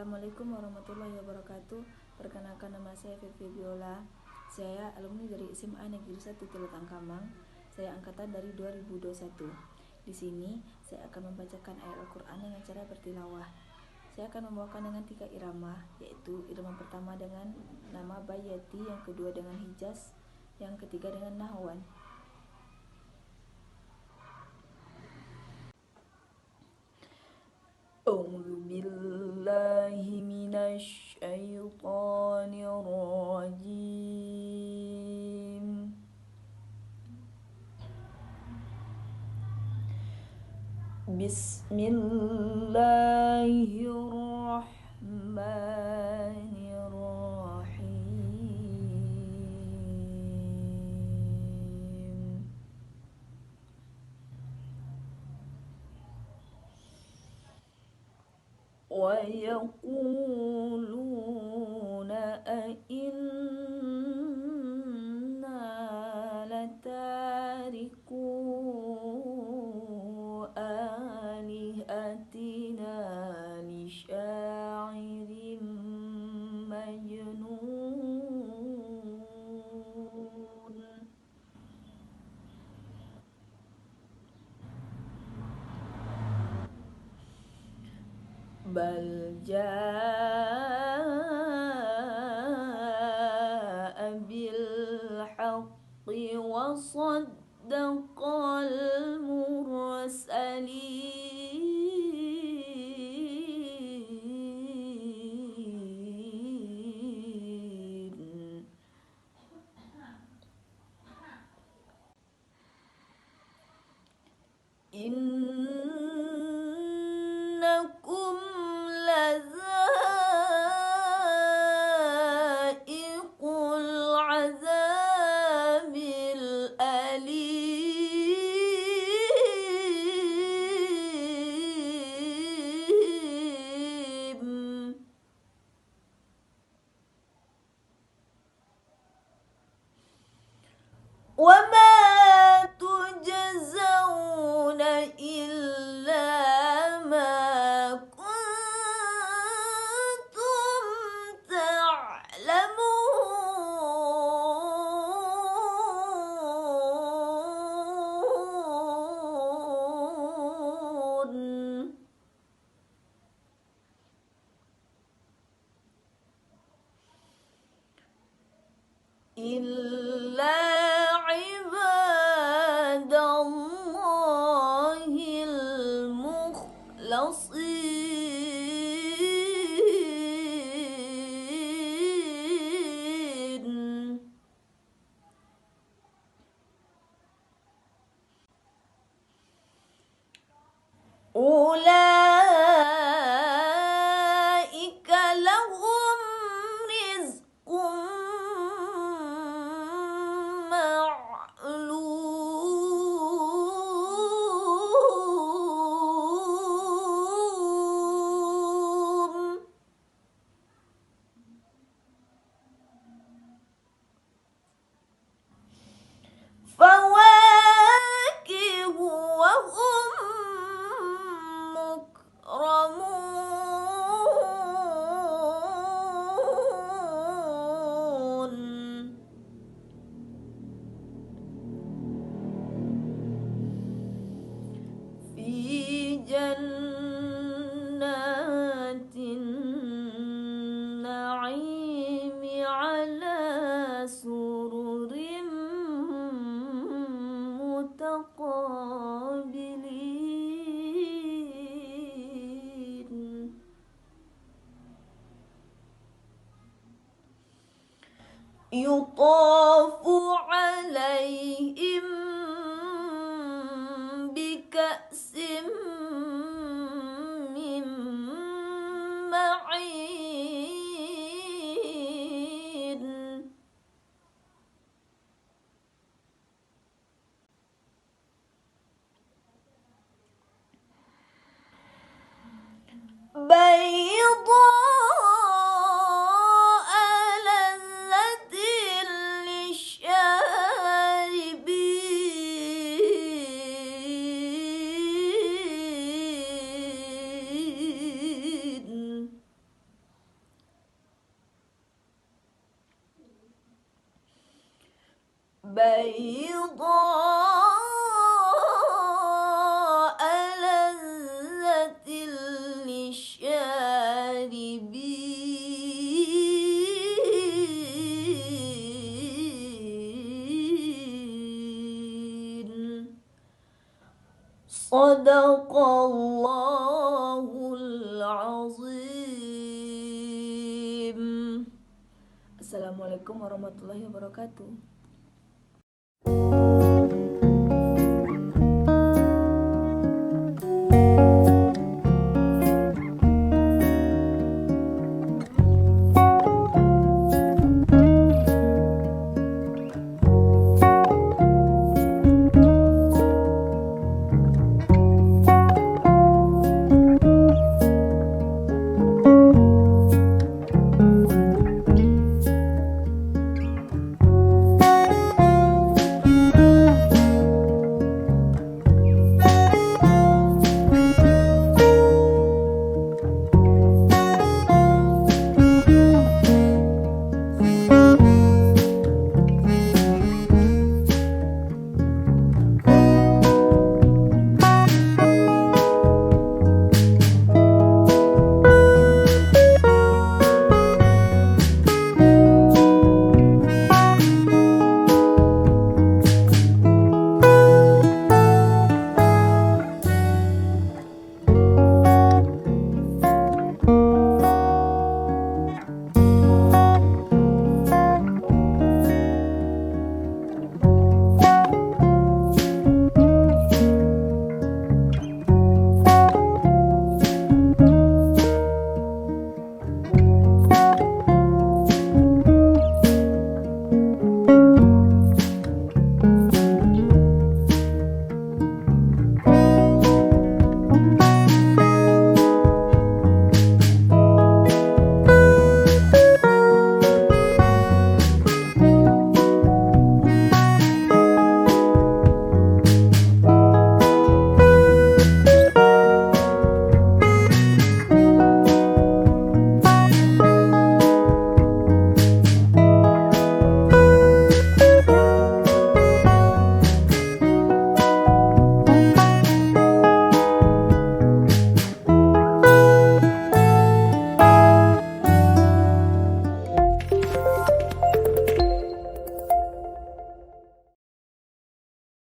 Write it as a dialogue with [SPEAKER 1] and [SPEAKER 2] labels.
[SPEAKER 1] Assalamualaikum warahmatullahi wabarakatuh. Perkenalkan, nama saya Vivi Biola. Saya alumni dari SMA Negeri 1 Teletang Kamang. Saya angkatan dari 2021. Di sini saya akan membacakan ayat Al-Quran dengan cara bertilawah. Saya akan membawakan dengan 3 irama, yaitu irama pertama dengan nama Bayati, yang kedua dengan Hijaz, yang ketiga dengan Nahwan. A'udzu billahi minasy syaithanir rajim. Bismillahirrahmanirrahim. وَيَقُولُونَ أَإِنَّا لَتَارِكُو آلِهَتِنَا لِشَاعِرٍ مَجْنُونٍ. بَلْ جَاءَ بِالْحَقِّ وَصَدَّقَ الْمُرْسَلِينَ. إِنَّكُمْ لَذَائِقُو الْعَذَابِ الْأَلِيمِ. وَمَا تُجْزَوْنَ إِلَّا مَا كُنتُمْ تَعْلَمُونَ. إِلَّا عِبَادَ اللَّهِ الْمُخْلَصِينَ. أُولَئِكَ لَهُمْ رِزْقٌ مَّعْلُومٌ. فَوَاكِهُ وَهُم مُّكْرَمُونَ. فِي جَنَّاتِ النَّعِيمِ عَلَى سُرُرٍ مُتَقَابِلِينَ. يُطَافُ عَلَيْهِم بِكَأْسٍ مِّن مَّعِينٍ. بَيْضَاءَ لَذَّةٍ لِّلشَّارِبِينَ. بيضاء لذة للشاربين. صدق الله العظيم. Assalamualaikum warahmatullahi wabarakatuh.